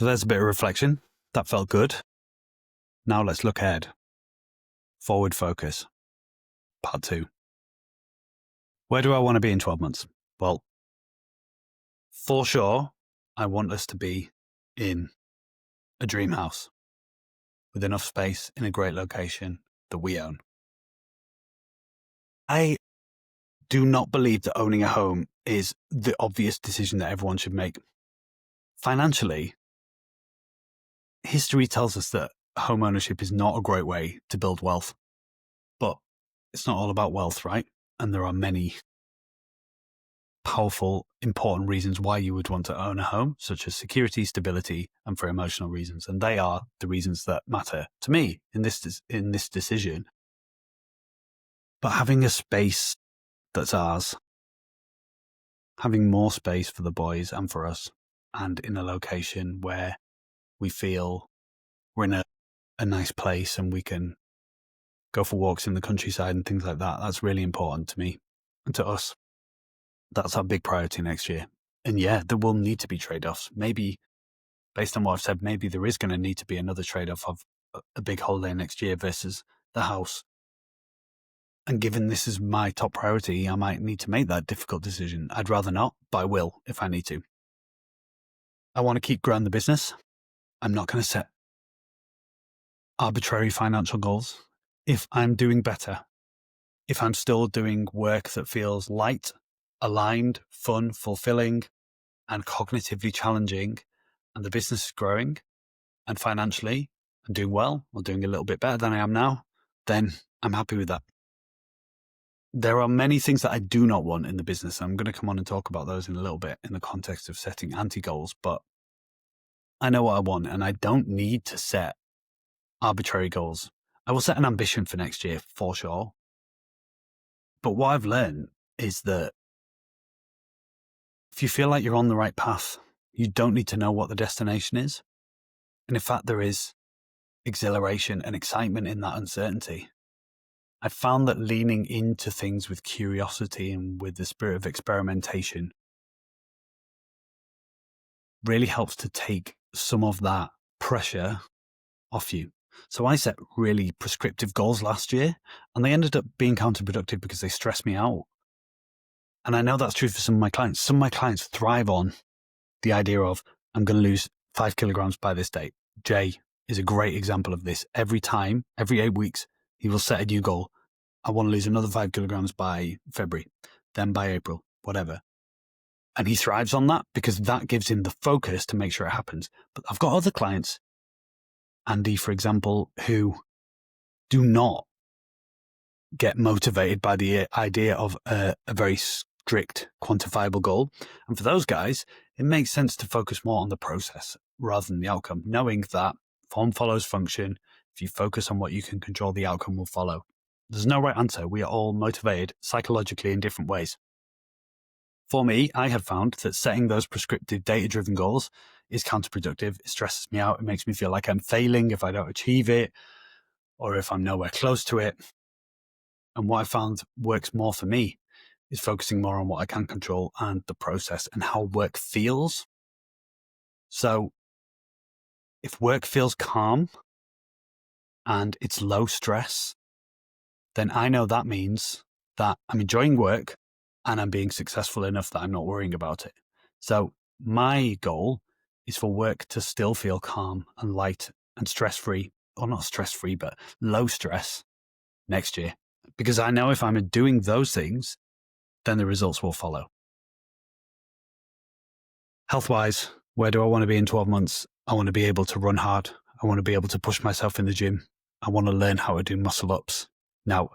So there's a bit of reflection. That felt good. Now let's look ahead. Forward focus. Part 2. Where do I want to be in 12 months? Well, for sure, I want us to be in a dream house with enough space in a great location that we own. I do not believe that owning a home is the obvious decision that everyone should make. Financially, history tells us that home ownership is not a great way to build wealth. But it's not all about wealth, right? And there are many powerful, important reasons why you would want to own a home, such as security, stability, and for emotional reasons. And they are the reasons that matter to me in this decision. But having a space that's ours, having more space for the boys and for us, and in a location where we feel we're in a nice place and we can go for walks in the countryside and things like that, that's really important to me and to us. That's our big priority next year. And yeah, there will need to be trade-offs. Maybe, based on what I've said, maybe there is going to need to be another trade-off of a big holiday next year versus the house. And given this is my top priority, I might need to make that difficult decision. I'd rather not, but I will if I need to. I want to keep growing the business. I'm not going to set arbitrary financial goals. If I'm doing better, if I'm still doing work that feels light, aligned, fun, fulfilling, and cognitively challenging, and the business is growing, and financially I'm doing well, or doing a little bit better than I am now, then I'm happy with that. There are many things that I do not want in the business. I'm going to come on and talk about those in a little bit in the context of setting anti-goals, but I know what I want, and I don't need to set arbitrary goals. I will set an ambition for next year for sure. But what I've learned is that if you feel like you're on the right path, you don't need to know what the destination is. And in fact, there is exhilaration and excitement in that uncertainty. I found that leaning into things with curiosity and with the spirit of experimentation really helps to take some of that pressure off you. So I set really prescriptive goals last year, and they ended up being counterproductive because they stressed me out. And I know that's true for some of my clients. Some of my clients thrive on the idea of, I'm going to lose 5 kilograms by this date. Jay is a great example of this. Every 8 weeks, he will set a new goal. I want to lose another 5 kilograms by February, then by April, whatever. And he thrives on that because that gives him the focus to make sure it happens. But I've got other clients, Andy, for example, who do not get motivated by the idea of a very strict, quantifiable goal. And for those guys, it makes sense to focus more on the process rather than the outcome, knowing that form follows function. If you focus on what you can control, the outcome will follow. There's no right answer. We are all motivated psychologically in different ways. For me, I have found that setting those prescriptive data-driven goals is counterproductive. It stresses me out. It makes me feel like I'm failing if I don't achieve it or if I'm nowhere close to it. And what I found works more for me is focusing more on what I can control and the process and how work feels. So if work feels calm and it's low stress, then I know that means that I'm enjoying work and I'm being successful enough that I'm not worrying about it. So my goal is for work to still feel calm and light and stress-free, or not stress-free, but low stress next year. Because I know if I'm doing those things, then the results will follow. Health-wise, where do I want to be in 12 months? I want to be able to run hard. I want to be able to push myself in the gym. I want to learn how to do muscle ups. Now,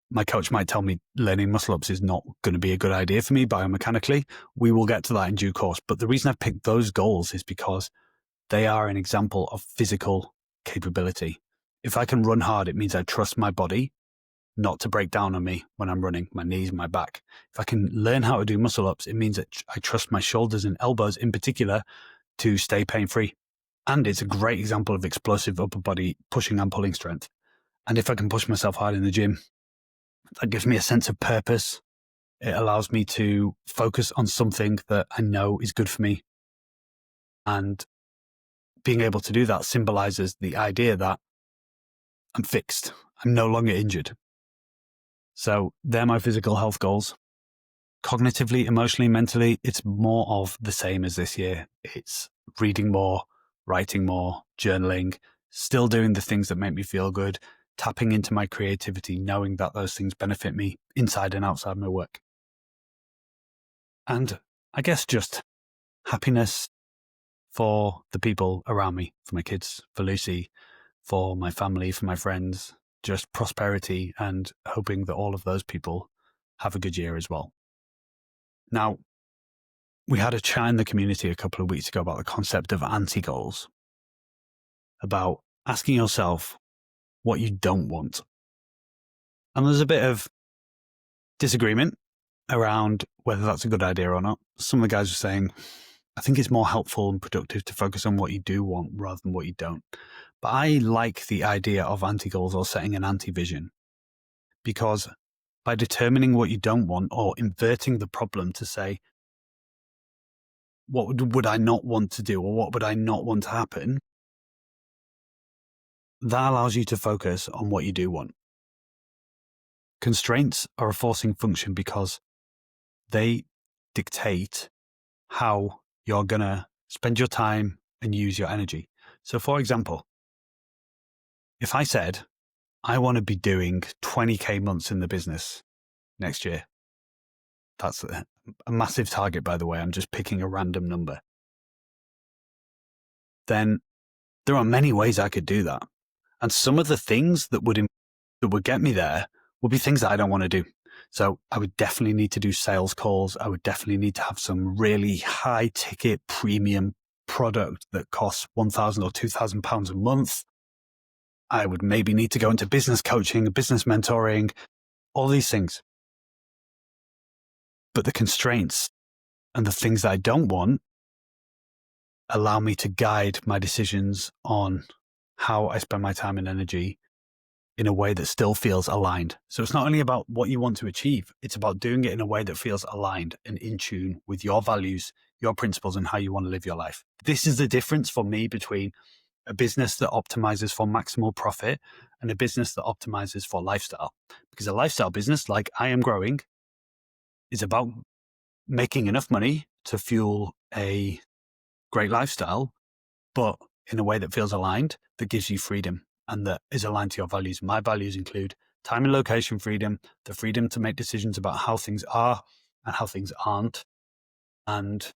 my coach might tell me learning muscle ups is not going to be a good idea for me biomechanically. We will get to that in due course. But the reason I've picked those goals is because they are an example of physical capability. If I can run hard, it means I trust my body not to break down on me when I'm running, my knees, my back. If I can learn how to do muscle ups, it means that I trust my shoulders and elbows in particular to stay pain-free. And it's a great example of explosive upper body pushing and pulling strength. And if I can push myself hard in the gym, that gives me a sense of purpose. It allows me to focus on something that I know is good for me. And being able to do that symbolizes the idea that I'm fixed. I'm no longer injured. So they're my physical health goals. Cognitively, emotionally, mentally, it's more of the same as this year. It's reading more, writing more, journaling, still doing the things that make me feel good, tapping into my creativity, knowing that those things benefit me inside and outside my work. And I guess just happiness for the people around me, for my kids, for Lucy, for my family, for my friends, just prosperity and hoping that all of those people have a good year as well. Now, we had a chat in the community a couple of weeks ago about the concept of anti-goals, about asking yourself what you don't want. And there's a bit of disagreement around whether that's a good idea or not. Some of the guys were saying, I think it's more helpful and productive to focus on what you do want rather than what you don't. But I like the idea of anti-goals or setting an anti-vision, because by determining what you don't want or inverting the problem to say, what would I not want to do or what would I not want to happen? That allows you to focus on what you do want. Constraints are a forcing function because they dictate how you're going to spend your time and use your energy. So for example, if I said, I want to be doing 20K months in the business next year, that's a massive target, by the way, I'm just picking a random number, then there are many ways I could do that. And some of the things that would get me there would be things that I don't want to do. So I would definitely need to do sales calls. I would definitely need to have some really high ticket premium product that costs £1,000 or £2,000 a month. I would maybe need to go into business coaching, business mentoring, all these things. But the constraints and the things that I don't want allow me to guide my decisions on how I spend my time and energy in a way that still feels aligned. So it's not only about what you want to achieve, it's about doing it in a way that feels aligned and in tune with your values, your principles, and how you want to live your life. This is the difference for me between a business that optimizes for maximal profit and a business that optimizes for lifestyle. Because a lifestyle business, like I Am Growing, is about making enough money to fuel a great lifestyle, but in a way that feels aligned, that gives you freedom and that is aligned to your values. My values include time and location freedom, the freedom to make decisions about how things are and how things aren't, and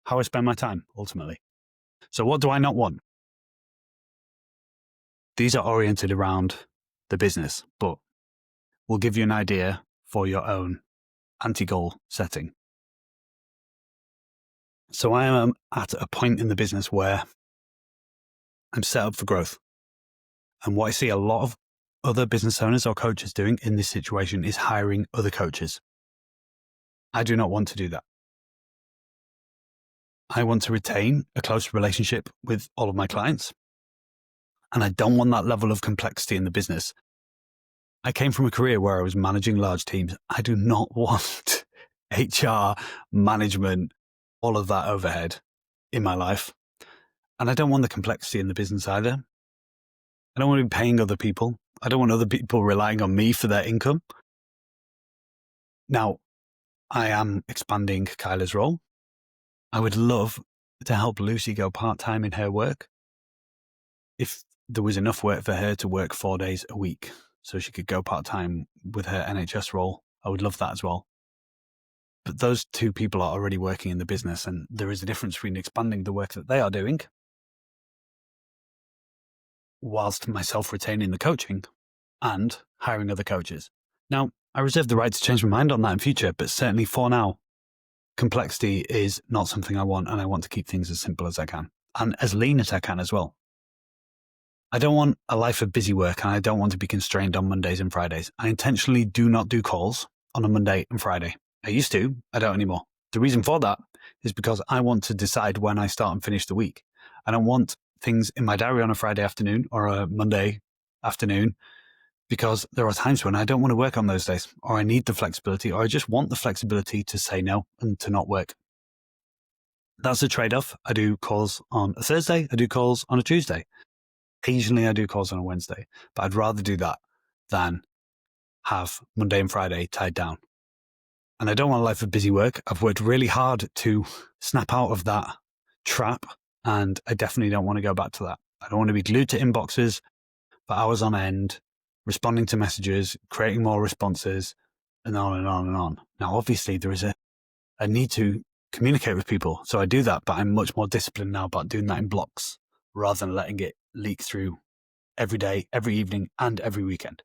how I spend my time ultimately. So what do I not want? These are oriented around the business, but will give you an idea for your own anti-goal setting. So I am at a point in the business where I'm set up for growth. And what I see a lot of other business owners or coaches doing in this situation is hiring other coaches. I do not want to do that. I want to retain a close relationship with all of my clients. And I don't want that level of complexity in the business. I came from a career where I was managing large teams. I do not want HR, management, all of that overhead in my life. And I don't want the complexity in the business either. I don't want to be paying other people. I don't want other people relying on me for their income. Now, I am expanding Kyla's role. I would love to help Lucy go part-time in her work if there was enough work for her to work 4 days a week so she could go part-time with her NHS role. I would love that as well. But those two people are already working in the business, and there is a difference between expanding the work that they are doing whilst myself retaining the coaching and hiring other coaches. Now, I reserve the right to change my mind on that in future, but certainly for now, complexity is not something I want, and I want to keep things as simple as I can and as lean as I can as well. I don't want a life of busy work, and I don't want to be constrained on Mondays and Fridays. I intentionally do not do calls on a Monday and Friday. I used to, I don't anymore. The reason for that is because I want to decide when I start and finish the week. I don't want things in my diary on a Friday afternoon or a Monday afternoon, because there are times when I don't want to work on those days, or I need the flexibility, or I just want the flexibility to say no and to not work. That's a trade-off. I do calls on a Thursday. I do calls on a Tuesday. Occasionally I do calls on a Wednesday, but I'd rather do that than have Monday and Friday tied down. And I don't want a life of busy work. I've worked really hard to snap out of that trap, and I definitely don't want to go back to that. I don't want to be glued to inboxes for hours on end, responding to messages, creating more responses, and on and on and on. Now, obviously, there is a need to communicate with people. So I do that, but I'm much more disciplined now about doing that in blocks rather than letting it leak through every day, every evening, and every weekend.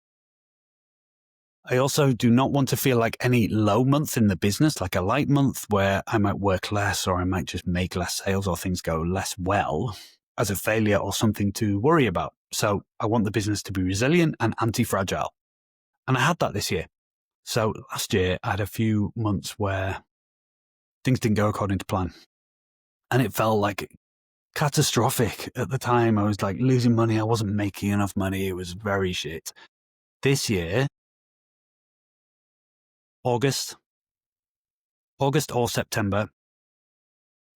I also do not want to feel like any low month in the business, like a light month where I might work less or I might just make less sales or things go less well, as a failure or something to worry about. So I want the business to be resilient and anti-fragile. And I had that this year. So last year I had a few months where things didn't go according to plan. And it felt like catastrophic at the time. I was like losing money. I wasn't making enough money. It was very shit. This year, August or September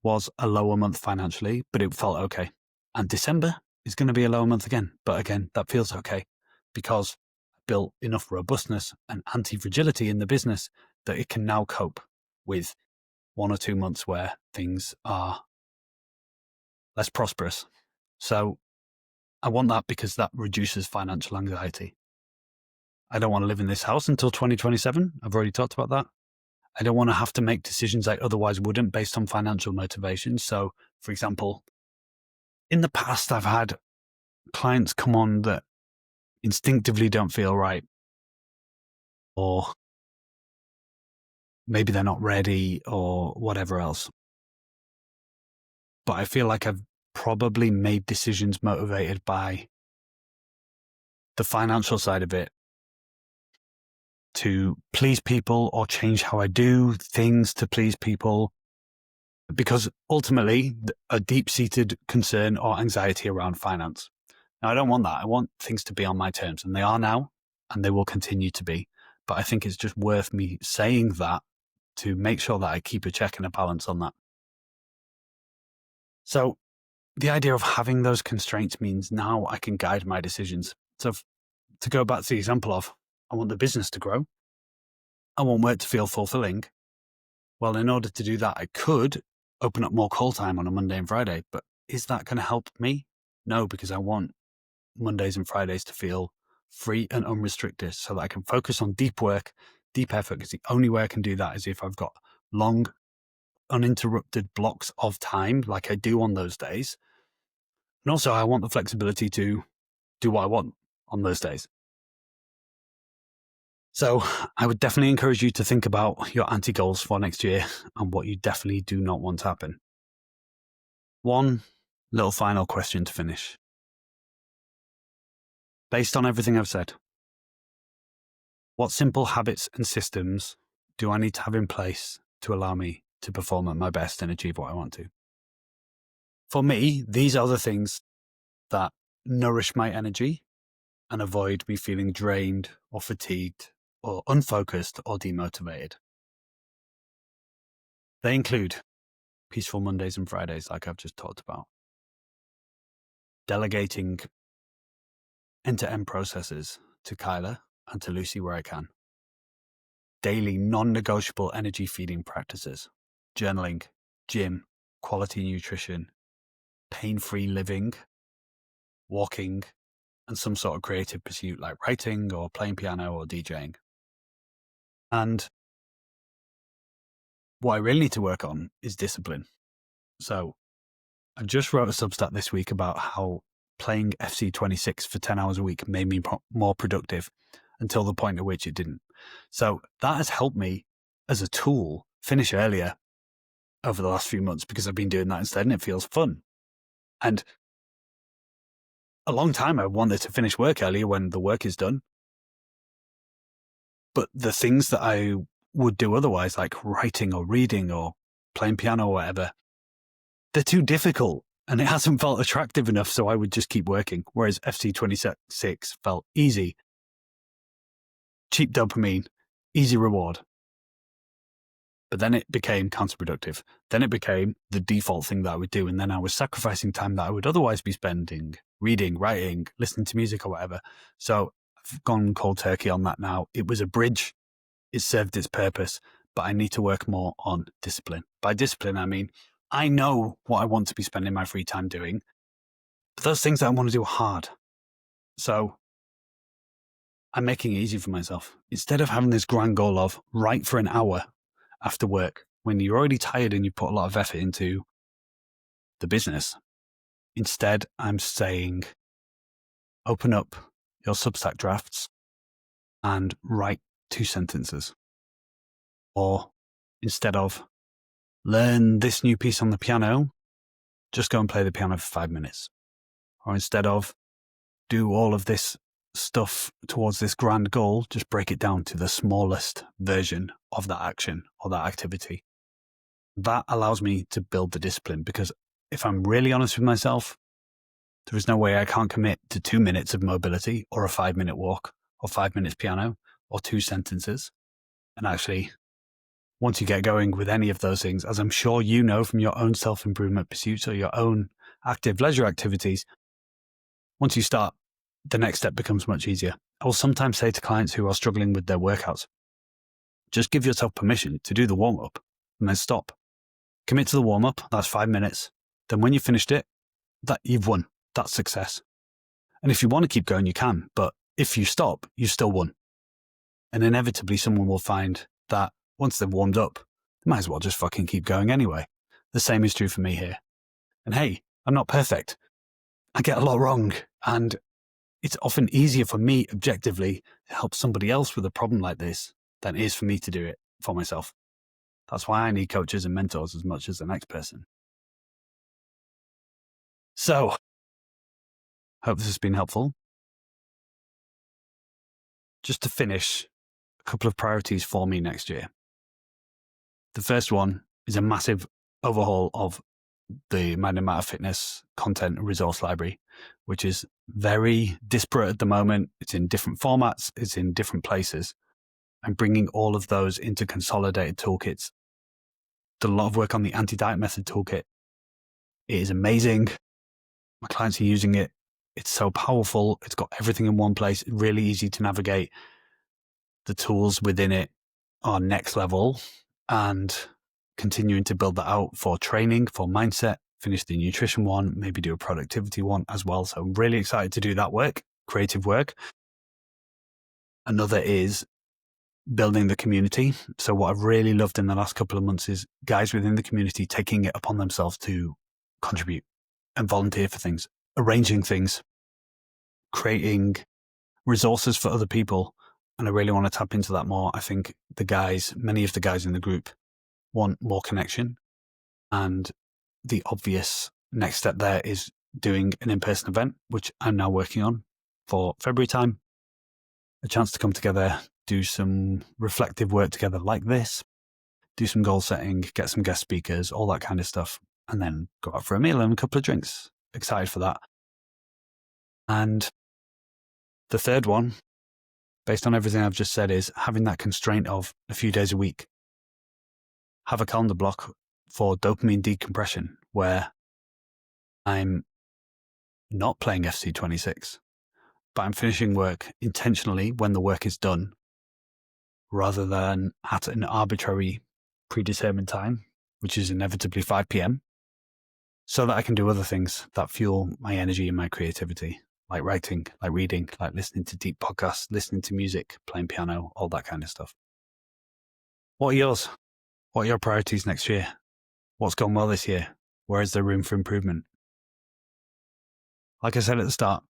was a lower month financially, but it felt okay. And December is going to be a lower month again. But again, that feels okay because I built enough robustness and anti-fragility in the business that it can now cope with 1 or 2 months where things are less prosperous. So I want that because that reduces financial anxiety. I don't want to live in this house until 2027. I've already talked about that. I don't want to have to make decisions I otherwise wouldn't based on financial motivations. So, for example, in the past, I've had clients come on that instinctively don't feel right, or maybe they're not ready or whatever else. But I feel like I've probably made decisions motivated by the financial side of it to please people or change how I do things to please people, because ultimately a deep-seated concern or anxiety around finance. Now, I don't want that. I want things to be on my terms, and they are now, and they will continue to be. But I think it's just worth me saying that to make sure that I keep a check and a balance on that. So the idea of having those constraints means now I can guide my decisions. So to go back to the example of, I want the business to grow. I want work to feel fulfilling. Well, in order to do that, I could open up more call time on a Monday and Friday, but is that going to help me? No, because I want Mondays and Fridays to feel free and unrestricted so that I can focus on deep work, deep effort, because the only way I can do that is if I've got long, uninterrupted blocks of time like I do on those days. And also I want the flexibility to do what I want on those days. So I would definitely encourage you to think about your anti-goals for next year and what you definitely do not want to happen. One little final question to finish. Based on everything I've said, what simple habits and systems do I need to have in place to allow me to perform at my best and achieve what I want to? For me, these are the things that nourish my energy and avoid me feeling drained or fatigued or unfocused or demotivated. They include peaceful Mondays and Fridays, like I've just talked about, delegating end-to-end processes to Kyla and to Lucy where I can, daily non-negotiable energy feeding practices, journaling, gym, quality nutrition, pain-free living, walking, and some sort of creative pursuit like writing or playing piano or DJing. And what I really need to work on is discipline. So I just wrote a Substack this week about how playing FC26 for 10 hours a week made me more productive until the point at which it didn't. So that has helped me as a tool finish earlier over the last few months because I've been doing that instead and it feels fun. And a long time I wanted to finish work earlier when the work is done. But the things that I would do otherwise, like writing or reading or playing piano or whatever, they're too difficult and it hasn't felt attractive enough, so I would just keep working. Whereas FC26 felt easy, cheap dopamine, easy reward. But then it became counterproductive. Then it became the default thing that I would do. And then I was sacrificing time that I would otherwise be spending reading, writing, listening to music or whatever. So I've gone cold turkey on that now. It was a bridge. It served its purpose, but I need to work more on discipline. By discipline, I mean, I know what I want to be spending my free time doing, but those things that I want to do are hard. So I'm making it easy for myself. Instead of having this grand goal of write for an hour after work, when you're already tired and you put a lot of effort into the business, instead I'm saying, open up your Substack drafts and write 2 sentences. Or instead of learn this new piece on the piano, just go and play the piano for 5 minutes. Or instead of do all of this stuff towards this grand goal, just break it down to the smallest version of that action or that activity. That allows me to build the discipline, because if I'm really honest with myself, there is no way I can't commit to 2 minutes of mobility or a 5-minute walk or 5 minutes piano or 2 sentences. And actually, once you get going with any of those things, as I'm sure you know from your own self-improvement pursuits or your own active leisure activities, once you start, the next step becomes much easier. I will sometimes say to clients who are struggling with their workouts, just give yourself permission to do the warm-up and then stop. Commit to the warm-up, that's 5 minutes. Then when you've finished it, that you've won. That's success. And if you want to keep going, you can. But if you stop, you've still won. And inevitably, someone will find that once they've warmed up, they might as well just fucking keep going anyway. The same is true for me here. And hey, I'm not perfect. I get a lot wrong. And it's often easier for me objectively to help somebody else with a problem like this than it is for me to do it for myself. That's why I need coaches and mentors as much as the next person. So, hope this has been helpful. Just to finish, a couple of priorities for me next year. The first one is a massive overhaul of the Mind and Matter Fitness content resource library, which is very disparate at the moment. It's in different formats. It's in different places. I'm bringing all of those into consolidated toolkits. Done a lot of work on the anti-diet method toolkit. It is amazing. My clients are using it. It's so powerful. It's got everything in one place. Really easy to navigate. The tools within it are next level, and continuing to build that out for training, for mindset, finish the nutrition one, maybe do a productivity one as well. So I'm really excited to do that work, creative work. Another is building the community. So what I've really loved in the last couple of months is guys within the community taking it upon themselves to contribute and volunteer for things, arranging things, creating resources for other people. And I really want to tap into that more. I think many of the guys in the group want more connection. And the obvious next step there is doing an in-person event, which I'm now working on for February time. A chance to come together, do some reflective work together like this, do some goal setting, get some guest speakers, all that kind of stuff, and then go out for a meal and a couple of drinks. Excited for that. And the third one, based on everything I've just said, is having that constraint of a few days a week. Have a calendar block for dopamine decompression where I'm not playing FC26, but I'm finishing work intentionally when the work is done, rather than at an arbitrary predetermined time, which is inevitably 5 p.m, so that I can do other things that fuel my energy and my creativity, like writing, like reading, like listening to deep podcasts, listening to music, playing piano, all that kind of stuff. What are yours? What are your priorities next year? What's gone well this year? Where is there room for improvement? Like I said at the start,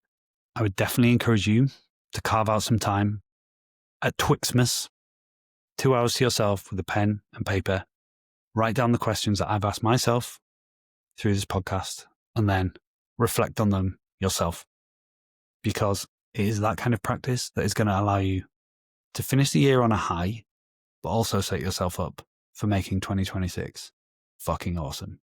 I would definitely encourage you to carve out some time at Twixmas, 2 hours to yourself with a pen and paper, write down the questions that I've asked myself through this podcast, and then reflect on them yourself. Because it is that kind of practice that is going to allow you to finish the year on a high, but also set yourself up for making 2026 fucking awesome.